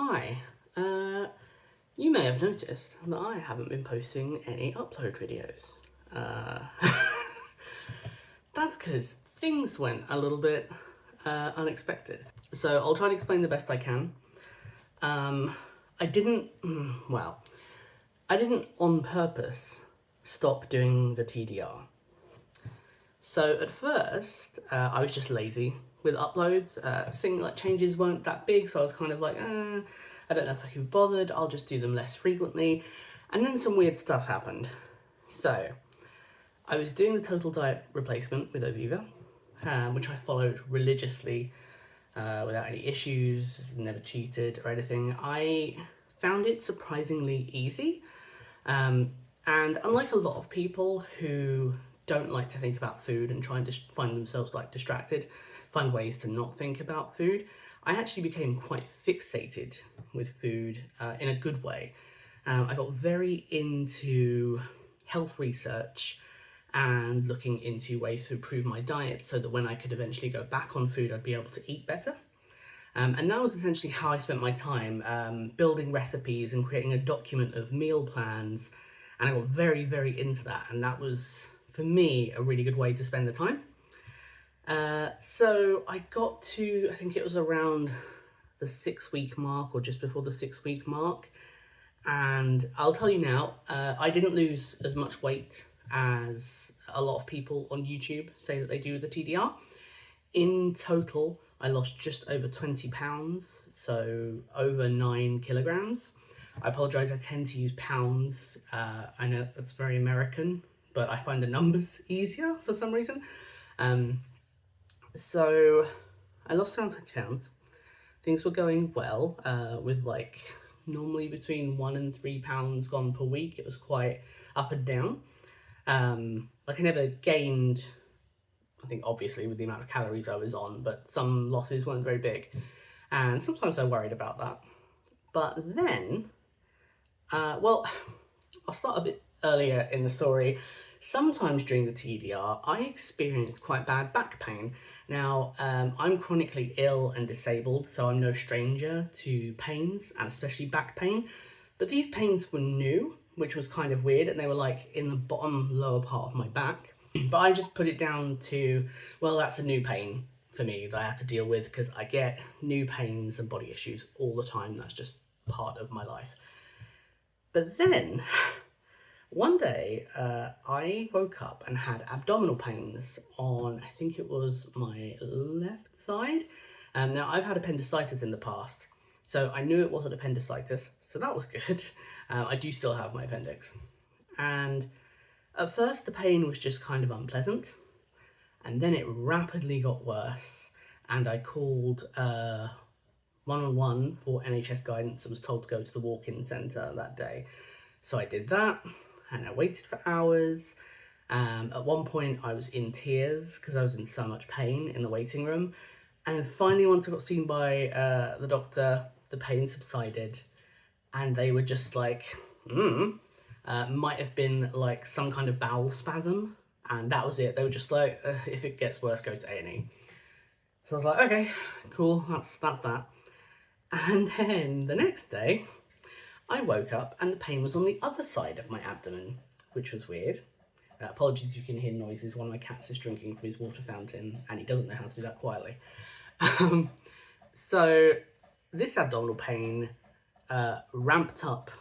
Hi, you may have noticed that I haven't been posting any upload videos. Uh, that's because things went a little bit unexpected. So I'll try and explain the best I can. I didn't, I didn't on purpose stop doing the TDR. So at first, I was just lazy with uploads. Changes weren't that big, so I was kind of like, I don't know if I can be bothered, I'll just do them less frequently. And then some weird stuff happened. So, I was doing the total diet replacement with Oviva, which I followed religiously without any issues, never cheated or anything. I found it surprisingly easy. And unlike a lot of people who don't like to think about food and try and find themselves like distracted, find ways to not think about food, I actually became quite fixated with food in a good way. I got very into health research and looking into ways to improve my diet so that when I could eventually go back on food, I'd be able to eat better. And that was essentially how I spent my time, building recipes and creating a document of meal plans. And I got very, very into that. And that was, for me, a really good way to spend the time. So I got to, I think it was around the 6-week mark or just before the 6-week mark. And I'll tell you now, I didn't lose as much weight as a lot of people on YouTube say that they do with the TDR. In total, I lost just over 20 pounds, so over 9 kilograms. I apologise, I tend to use pounds. I know that's very American, but I find the numbers easier for some reason. So I lost around 20 pounds. Things were going well, with like normally between 1 and 3 pounds gone per week. It was quite up and down. Like I never gained, I think obviously with the amount of calories I was on, but some losses weren't very big. And sometimes I worried about that. But then, I'll start a bit earlier in the story. Sometimes during the TDR, I experienced quite bad back pain. Now, I'm chronically ill and disabled, so I'm no stranger to pains, and especially back pain. But these pains were new, which was kind of weird, and they were like in the bottom lower part of my back. But I just put it down to, well, that's a new pain for me that I have to deal with because I get new pains and body issues all the time. That's just part of my life. But then, one day, I woke up and had abdominal pains on, I think it was my left side. Now, I've had appendicitis in the past, so I knew it wasn't appendicitis, so that was good. I do still have my appendix. And at first, the pain was just kind of unpleasant, and then it rapidly got worse, and I called 111 for NHS guidance and was told to go to the walk-in centre that day. So I did that, and I waited for hours. At one point, I was in tears because I was in so much pain in the waiting room. And finally, once I got seen by the doctor, the pain subsided, and they were just like, might have been like some kind of bowel spasm, and that was it. They were just like, if it gets worse, go to A&E. So I was like, okay, cool, that's that. And then the next day, I woke up and the pain was on the other side of my abdomen, which was weird. Apologies if you can hear noises. One of my cats is drinking from his water fountain, and he doesn't know how to do that quietly. So this abdominal pain ramped up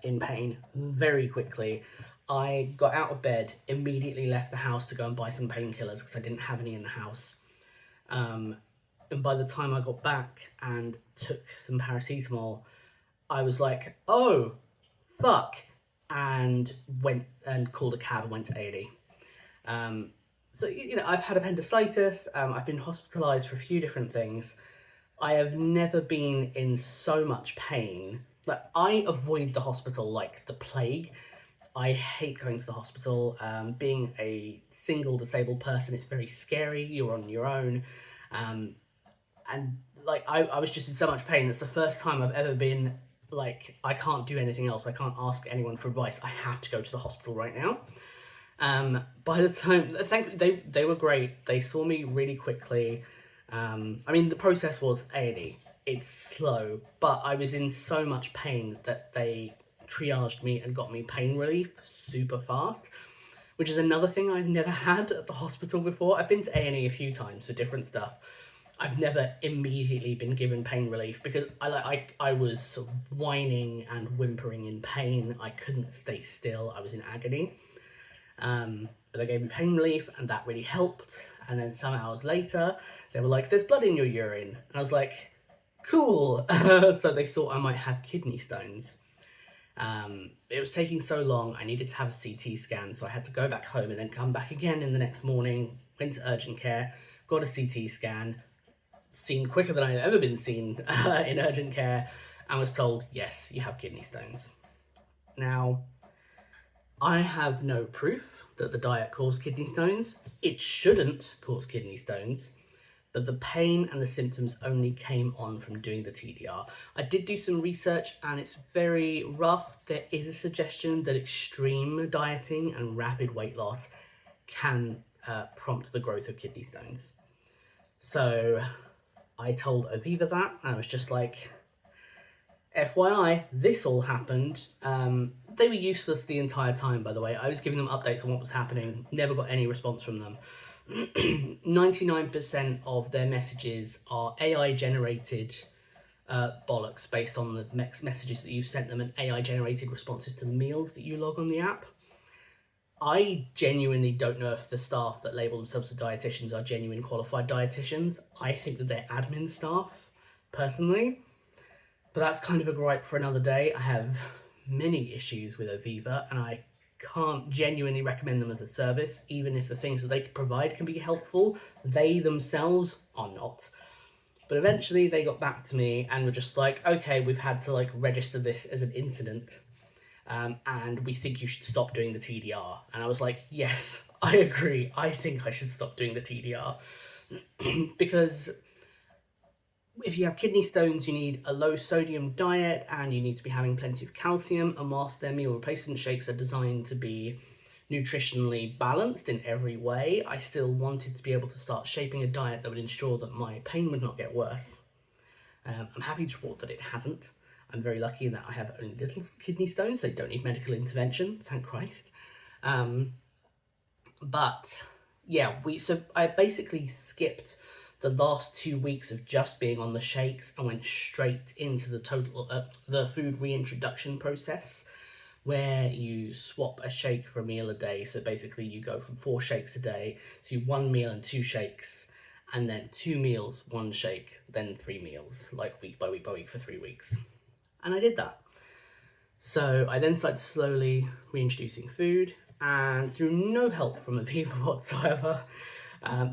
in pain very quickly. I got out of bed, immediately left the house to go and buy some painkillers because I didn't have any in the house. And by the time I got back and took some paracetamol, I was like, oh, fuck, and went and called a cab and went to A&E. So, you know, I've had appendicitis, I've been hospitalised for a few different things. I have never been in so much pain. Like, I avoid the hospital like the plague. I hate going to the hospital. Being a single disabled person, it's very scary. You're on your own. And like, I was just in so much pain. It's the first time I've ever been like, I can't do anything else. I can't ask anyone for advice. I have to go to the hospital right now. By the time, thankfully, they were great. They saw me really quickly. I mean, the process was A&E. it's slow, but I was in so much pain that they triaged me and got me pain relief super fast, which is another thing I've never had at the hospital before. I've been to A&E a few times for different stuff. I've never immediately been given pain relief because I was whining and whimpering in pain. I couldn't stay still. I was in agony. But they gave me pain relief, and that really helped. And then some hours later, they were like, "There's blood in your urine." And I was like, "Cool." So they thought I might have kidney stones. It was taking so long, I needed to have a CT scan, so I had to go back home and then come back again in the next morning, went to urgent care, got a CT scan, seen quicker than I had ever been seen in urgent care, and was told, yes, you have kidney stones. Now, I have no proof that the diet caused kidney stones. It shouldn't cause kidney stones, but the pain and the symptoms only came on from doing the TDR. I did do some research and it's very rough. There is a suggestion that extreme dieting and rapid weight loss can prompt the growth of kidney stones. So I told Oviva that, and I was just like, FYI, this all happened. They were useless the entire time, by the way. I was giving them updates on what was happening, never got any response from them. 99% of their messages are AI generated bollocks based on the messages that you've sent them and AI generated responses to meals that you log on the app. I genuinely don't know if the staff that label themselves as dietitians are genuine qualified dietitians. I think that they're admin staff, personally. But that's kind of a gripe for another day. I have many issues with Oviva, and I can't genuinely recommend them as a service, even if the things that they provide can be helpful. They themselves are not. But eventually they got back to me and were just like, okay, we've had to register this as an incident, and we think you should stop doing the TDR. And I was like, yes, I agree. I think I should stop doing the TDR because if you have kidney stones, you need a low sodium diet and you need to be having plenty of calcium. And whilst their meal replacement shakes are designed to be nutritionally balanced in every way, I still wanted to be able to start shaping a diet that would ensure that my pain would not get worse. I'm happy to report that it hasn't. I'm very lucky in that I have only little kidney stones. They don't need medical intervention, thank Christ. But yeah, so I basically skipped the last 2 weeks of just being on the shakes and went straight into the food reintroduction process, where you swap a shake for a meal a day. So basically you go from 4 shakes a day to 1 meal and 2 shakes, and then 2 meals, 1 shake, then 3 meals, week by week by week for 3 weeks. And I did that. So I then started slowly reintroducing food, and through no help from Oviva whatsoever,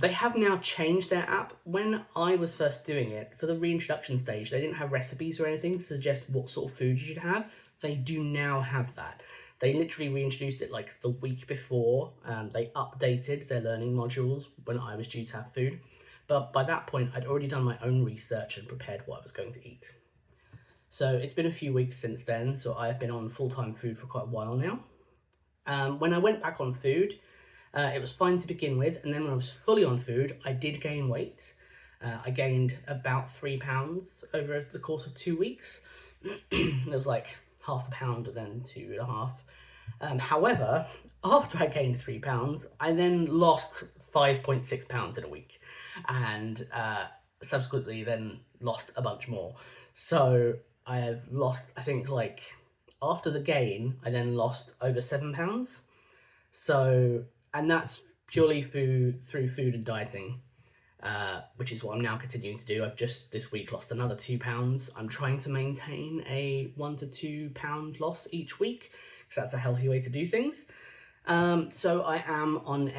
they have now changed their app. When I was first doing it, for the reintroduction stage, they didn't have recipes or anything to suggest what sort of food you should have. They do now have that. They literally reintroduced it the week before. They updated their learning modules when I was due to have food. But by that point, I'd already done my own research and prepared what I was going to eat. So it's been a few weeks since then, so I've been on full-time food for quite a while now. When I went back on food, it was fine to begin with, and then when I was fully on food, I did gain weight. I gained about 3 pounds over the course of 2 weeks. It was half a pound and then 2.5. However, after I gained 3 pounds, I then lost 5.6 pounds in a week, and subsequently then lost a bunch more. So I have lost, I think, after the gain, I then lost over 7 pounds. So, and that's purely through food and dieting, which is what I'm now continuing to do. I've just this week lost another 2 pounds. I'm trying to maintain a 1 to 2 pound loss each week, because that's a healthy way to do things. So I am on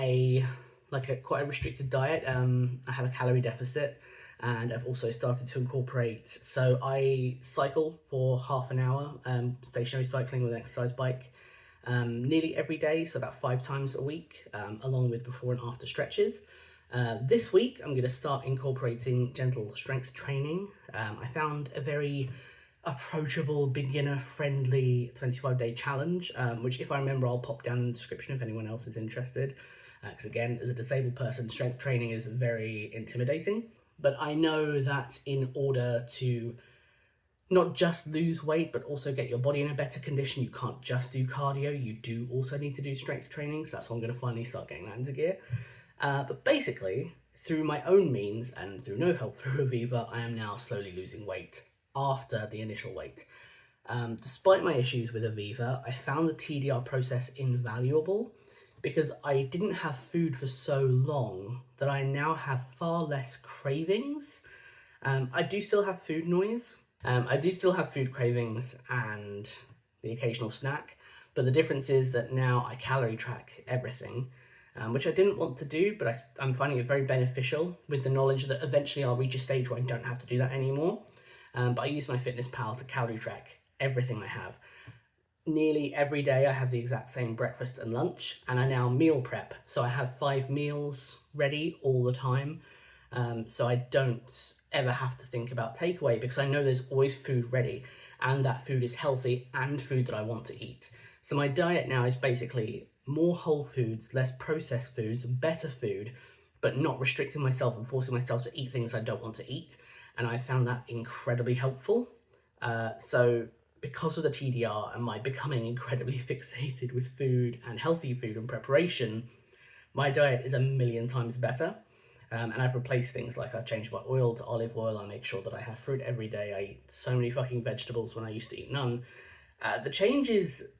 quite a restricted diet. I have a calorie deficit, and I've also started to incorporate, so I cycle for half an hour, stationary cycling with an exercise bike, nearly every day, so about 5 times a week, along with before and after stretches. This week I'm going to start incorporating gentle strength training. I found a very approachable, beginner-friendly 25-day challenge, which, if I remember, I'll pop down in the description if anyone else is interested. Because again, as a disabled person, strength training is very intimidating. but I know that in order to not just lose weight, but also get your body in a better condition, you can't just do cardio, you do also need to do strength training, so that's why I'm going to finally start getting that into gear. But basically, through my own means and through no help through Oviva, I am now slowly losing weight after the initial weight. Despite my issues with Oviva, I found the TDR process invaluable because I didn't have food for so long that I now have far less cravings. I do still have food noise. I do still have food cravings and the occasional snack, but the difference is that now I calorie track everything, which I didn't want to do, but I'm finding it very beneficial with the knowledge that eventually I'll reach a stage where I don't have to do that anymore. But I use MyFitnessPal to calorie track everything I have. Nearly every day I have the exact same breakfast and lunch, and I now meal prep. So I have 5 meals ready all the time. So I don't ever have to think about takeaway because I know there's always food ready, and that food is healthy and food that I want to eat. So my diet now is basically more whole foods, less processed foods, better food, but not restricting myself and forcing myself to eat things I don't want to eat. And I found that incredibly helpful. So because of the TDR and my becoming incredibly fixated with food and healthy food and preparation, my diet is a million times better. And I've replaced things like I've changed my oil to olive oil. I make sure that I have fruit every day. I eat so many fucking vegetables when I used to eat none. The change is,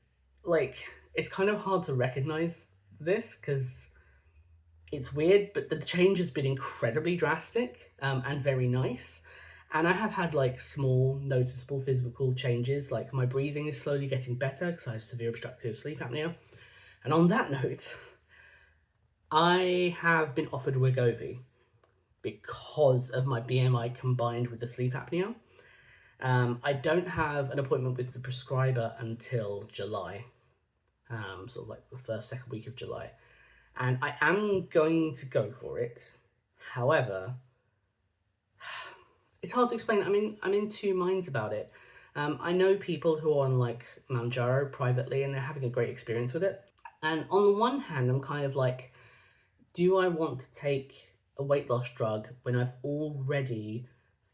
like, it's kind of hard to recognize this because it's weird, but the change has been incredibly drastic and very nice. And I have had like small noticeable physical changes, like my breathing is slowly getting better because I have severe obstructive sleep apnea. And on that note, I have been offered Wegovy because of my BMI combined with the sleep apnea. I don't have an appointment with the prescriber until July, sort of like the first, second week of July. And I am going to go for it. However, it's hard to explain. I'm in two minds about it. I know people who are on like Mounjaro privately and they're having a great experience with it. And on the one hand, I'm kind of like, do I want to take a weight loss drug when I've already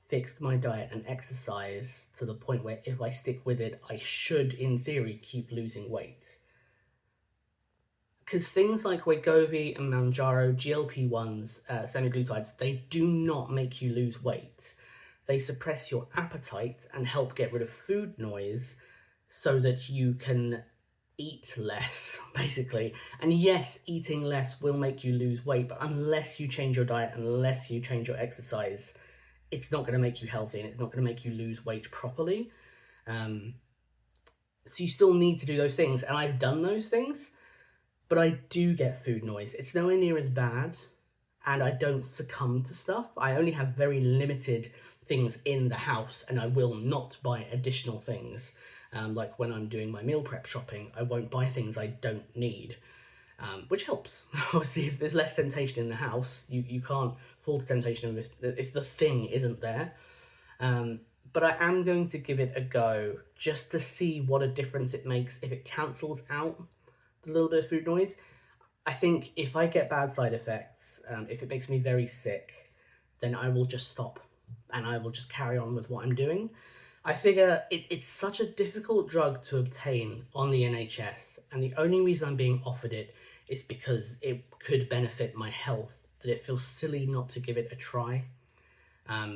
fixed my diet and exercise to the point where if I stick with it, I should, in theory, keep losing weight? Because things like Wegovy and Mounjaro, GLP-1s, semaglutides, they do not make you lose weight. They suppress your appetite and help get rid of food noise so that you can eat less, basically. And yes, eating less will make you lose weight, but unless you change your diet, unless you change your exercise, it's not going to make you healthy and it's not going to make you lose weight properly. So you still need to do those things, and I've done those things, but I do get food noise. It's nowhere near as bad, and I don't succumb to stuff. I only have very limited things in the house, and I will not buy additional things. Like when I'm doing my meal prep shopping, I won't buy things I don't need, which helps. Obviously, if there's less temptation in the house, you can't fall to temptation if the thing isn't there. But I am going to give it a go just to see what a difference it makes if it cancels out a little bit of food noise. I think if I get bad side effects, if it makes me very sick, then I will just stop and I will just carry on with what I'm doing. I figure it's such a difficult drug to obtain on the NHS, and the only reason I'm being offered it is because it could benefit my health, that it feels silly not to give it a try.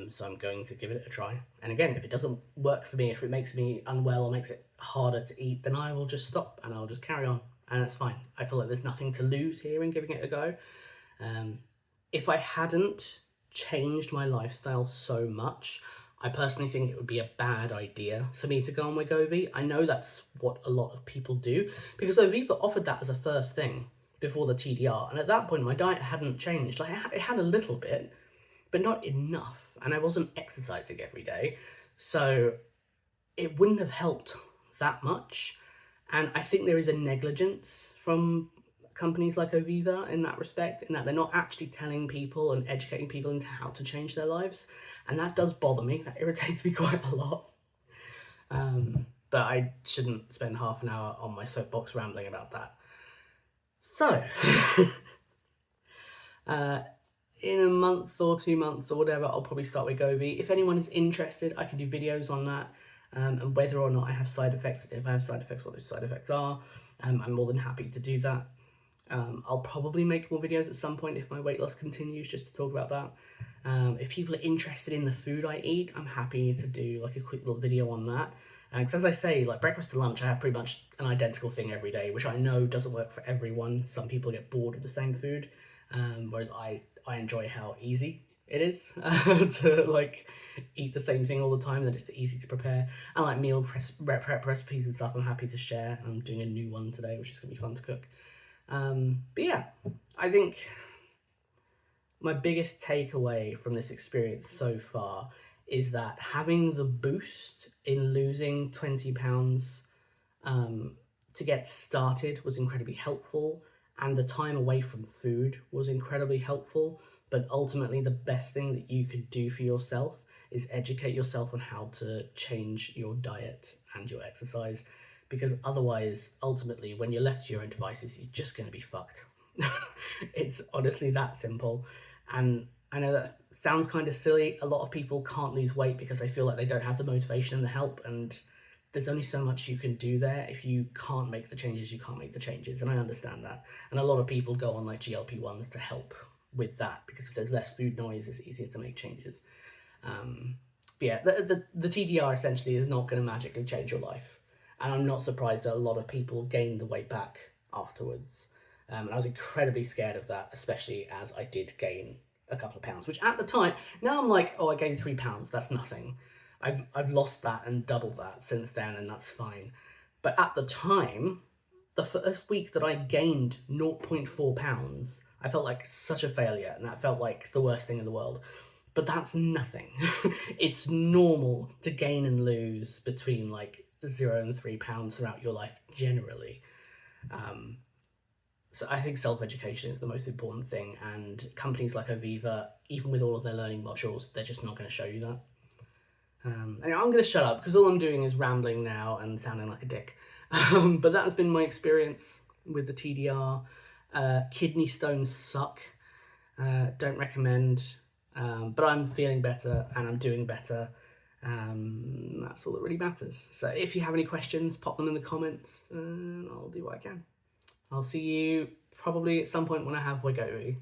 So I'm going to give it a try. And again, if it doesn't work for me, if it makes me unwell or makes it harder to eat, then I will just stop and I'll just carry on. And that's fine. I feel like there's nothing to lose here in giving it a go. If I hadn't changed my lifestyle so much, I personally think it would be a bad idea for me to go on Wegovy. I know that's what a lot of people do, because Oviva offered that as a first thing before the TDR. And at that point, my diet hadn't changed. Like, it had a little bit, but not enough. And I wasn't exercising every day. So it wouldn't have helped that much. And I think there is a negligence from companies like Oviva in that respect, in that they're not actually telling people and educating people into how to change their lives. And that does bother me. That irritates me quite a lot. But I shouldn't spend half an hour on my soapbox rambling about that. So, in a month or 2 months or whatever, I'll probably start Wegovy. If anyone is interested, I can do videos on that, and whether or not I have side effects, if I have side effects, what those side effects are. I'm more than happy to do that. I'll probably make more videos at some point if my weight loss continues, just to talk about that. If people are interested in the food I eat, I'm happy to do like a quick little video on that. Because as I say, like breakfast to lunch, I have pretty much an identical thing every day, which I know doesn't work for everyone. Some people get bored of the same food, whereas I enjoy how easy it is to like eat the same thing all the time, that it's easy to prepare. And like meal prep recipes and stuff, I'm happy to share. I'm doing a new one today, which is going to be fun to cook. But yeah, I think my biggest takeaway from this experience so far is that having the boost in losing 20 pounds to get started was incredibly helpful, and the time away from food was incredibly helpful. But ultimately, the best thing that you could do for yourself is educate yourself on how to change your diet and your exercise, because otherwise, ultimately, when you're left to your own devices, you're just going to be fucked. It's honestly that simple. And I know that sounds kind of silly. A lot of people can't lose weight because they feel like they don't have the motivation and the help, and there's only so much you can do there. If you can't make the changes, you can't make the changes, and I understand that. And a lot of people go on like GLP-1s to help with that, because if there's less food noise, it's easier to make changes. But yeah, the TDR essentially is not going to magically change your life, and I'm not surprised that a lot of people gain the weight back afterwards. And I was incredibly scared of that, especially as I did gain a couple of pounds, which at the time, now I'm like, oh, I gained 3 pounds, that's nothing. I've lost that and doubled that since then, and that's fine. But at the time, the first week that I gained 0.4 pounds, I felt like such a failure, and that felt like the worst thing in the world. But that's nothing. It's normal to gain and lose between like 0 and 3 pounds throughout your life generally. So I think self-education is the most important thing, and companies like Oviva, even with all of their learning modules, they're just not going to show you that. Anyway, I'm going to shut up because all I'm doing is rambling now and sounding like a dick. But that has been my experience with the TDR. Kidney stones suck. Don't recommend. But I'm feeling better and I'm doing better. That's all that really matters. So if you have any questions, pop them in the comments and I'll do what I can. I'll see you probably at some point when I have Wegovy.